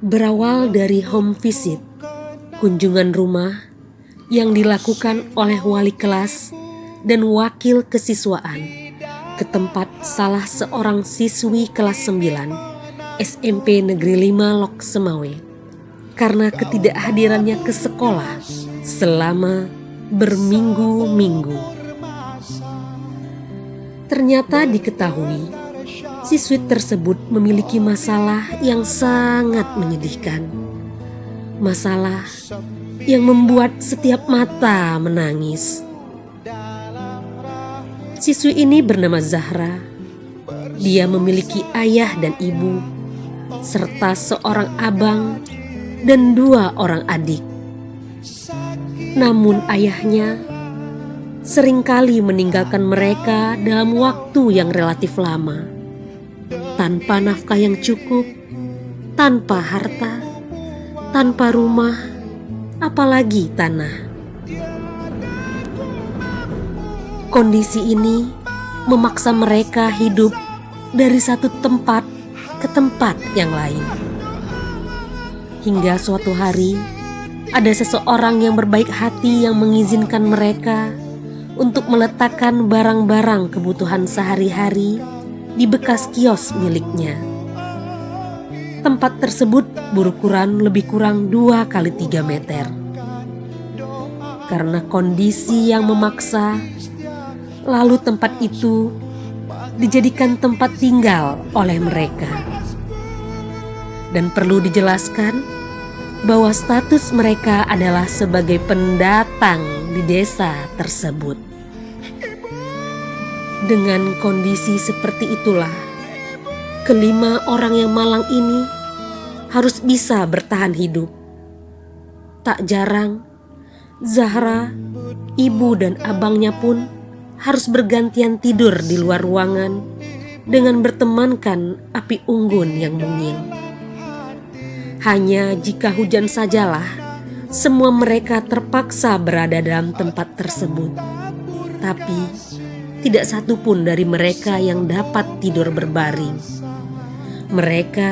Berawal dari home visit, kunjungan rumah yang dilakukan oleh wali kelas dan wakil kesiswaan ke tempat salah seorang siswi kelas 9 SMP Negeri 5 Lok Semawe karena ketidakhadirannya ke sekolah selama berminggu-minggu. Ternyata diketahui siswi tersebut memiliki masalah yang sangat menyedihkan. Masalah yang membuat setiap mata menangis. Siswi ini bernama Zahra. Dia memiliki ayah dan ibu, serta seorang abang dan 2 orang adik. Namun ayahnya seringkali meninggalkan mereka dalam waktu yang relatif lama, tanpa nafkah yang cukup, tanpa harta, tanpa rumah, apalagi tanah. Kondisi ini memaksa mereka hidup dari satu tempat ke tempat yang lain. Hingga suatu hari, ada seseorang yang berbaik hati yang mengizinkan mereka untuk meletakkan barang-barang kebutuhan sehari-hari di bekas kios miliknya. Tempat tersebut berukuran lebih kurang 2 kali 3 meter. Karena kondisi yang memaksa, lalu tempat itu dijadikan tempat tinggal oleh mereka. Dan perlu dijelaskan bahwa status mereka adalah sebagai pendatang di desa tersebut. Dengan kondisi seperti itulah, kelima orang yang malang ini harus bisa bertahan hidup. Tak jarang, Zahra, ibu dan abangnya pun harus bergantian tidur di luar ruangan dengan bertemankan api unggun yang mungil. Hanya jika hujan sajalah semua mereka terpaksa berada dalam tempat tersebut. Tapi tidak satu pun dari mereka yang dapat tidur berbaring. Mereka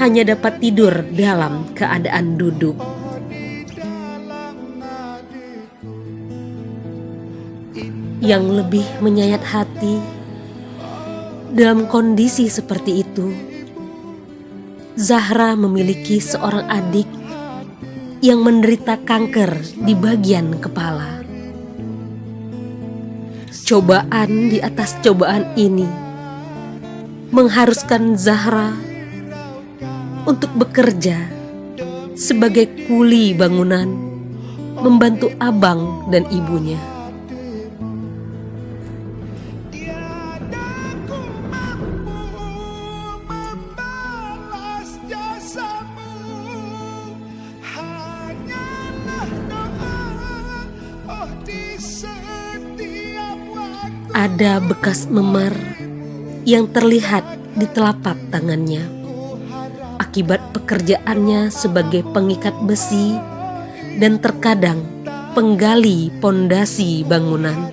hanya dapat tidur dalam keadaan duduk. Yang lebih menyayat hati, dalam kondisi seperti itu, Zahra memiliki seorang adik yang menderita kanker di bagian kepala. Cobaan di atas cobaan ini mengharuskan Zahra untuk bekerja sebagai kuli bangunan, membantu abang dan ibunya. Ada bekas memar yang terlihat di telapak tangannya akibat pekerjaannya sebagai pengikat besi dan terkadang penggali pondasi bangunan.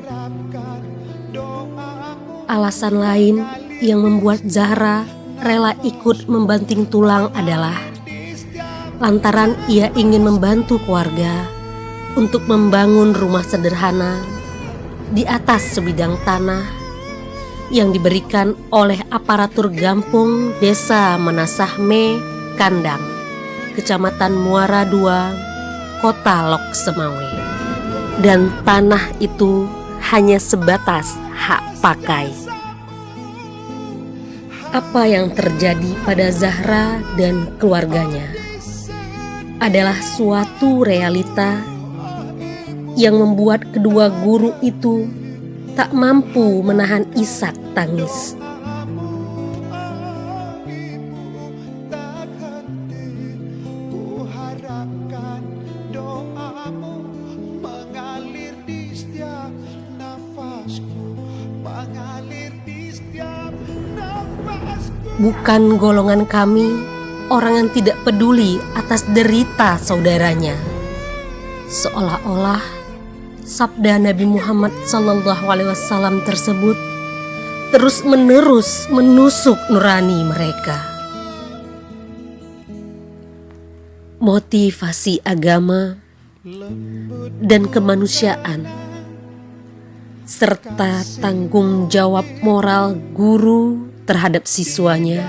Alasan lain yang membuat Zahra rela ikut membanting tulang adalah lantaran ia ingin membantu keluarga untuk membangun rumah sederhana di atas sebidang tanah yang diberikan oleh aparatur Gampung Desa Menasahme Kandang, Kecamatan Muara II, Kota Lok Semawe. Dan tanah itu hanya sebatas hak pakai. Apa yang terjadi pada Zahra dan keluarganya adalah suatu realita yang membuat kedua guru itu tak mampu menahan isak tangis. Bukan golongan kami orang yang tidak peduli atas derita saudaranya. Seolah-olah sabda Nabi Muhammad SAW tersebut terus-menerus menusuk nurani mereka. motivasi agama dan kemanusiaan, serta tanggung jawab moral guru terhadap siswanya,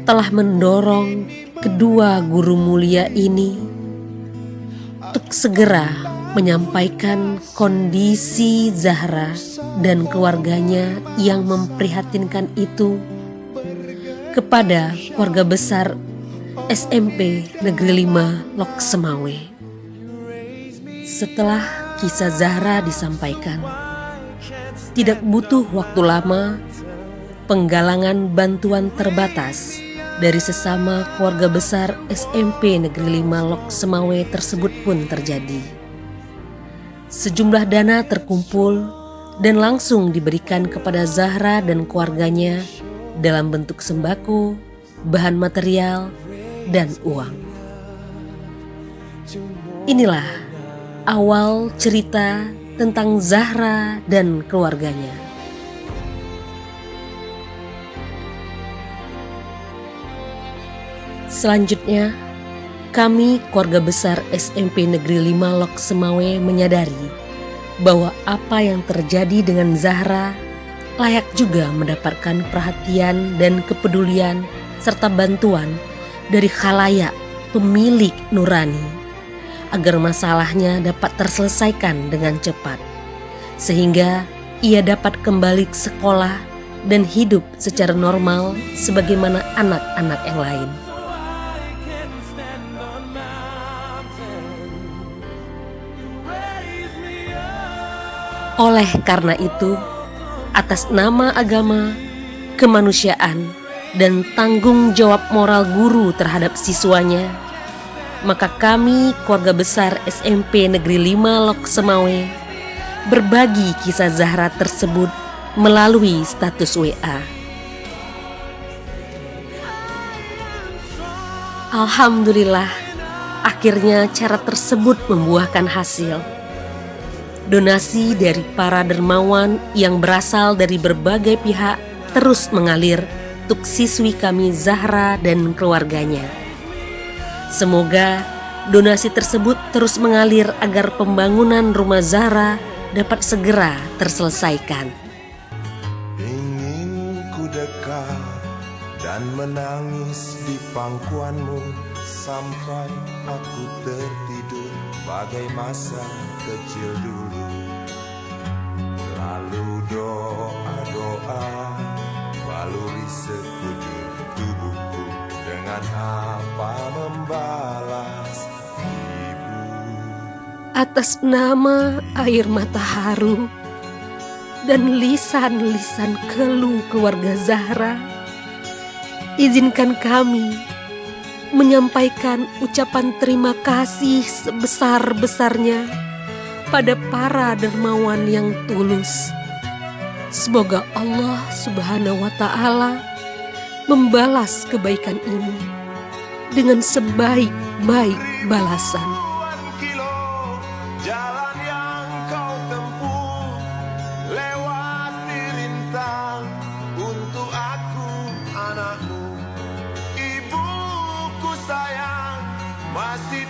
telah mendorong kedua guru mulia ini untuk segera menyampaikan kondisi Zahra dan keluarganya yang memprihatinkan itu kepada keluarga besar SMP Negeri 5 Lok Semawe. Setelah kisah Zahra disampaikan, tidak butuh waktu lama, penggalangan bantuan terbatas dari sesama keluarga besar SMP Negeri 5 Lok Semawe tersebut pun terjadi. Sejumlah dana terkumpul dan langsung diberikan kepada Zahra dan keluarganya dalam bentuk sembako, bahan material, dan uang. Inilah awal cerita tentang Zahra dan keluarganya. Selanjutnya, kami keluarga besar SMP Negeri 5 Lok Semawe menyadari bahwa apa yang terjadi dengan Zahra layak juga mendapatkan perhatian dan kepedulian serta bantuan dari khalayak pemilik nurani agar masalahnya dapat terselesaikan dengan cepat, sehingga ia dapat kembali ke sekolah dan hidup secara normal sebagaimana anak-anak yang lain. Oleh karena itu, atas nama agama, kemanusiaan, dan tanggung jawab moral guru terhadap siswanya, maka kami keluarga besar SMP Negeri 5 Lok Semawe berbagi kisah Zahra tersebut melalui status WA. Alhamdulillah, akhirnya cara tersebut membuahkan hasil. Donasi dari para dermawan yang berasal dari berbagai pihak terus mengalir untuk siswi kami Zahra dan keluarganya. Semoga donasi tersebut terus mengalir agar pembangunan rumah Zahra dapat segera terselesaikan. Ingin ku dekat dan menangis di pangkuanmu sampai aku tertidur bagai masa kecil dulu. Lalu doa-doa baluri sekujur tubuhku dengan apa membalas ibu. Atas nama air mata haru dan lisan-lisan keluh keluarga Zahra, izinkan kami menyampaikan ucapan terima kasih sebesar-besarnya pada para dermawan yang tulus. Semoga Allah Subhanahu wa Ta'ala membalas kebaikan ini dengan sebaik-baik balasan. Jalan yang kau tempuh lewati rintang untuk aku anakmu. Ibuku sayang masih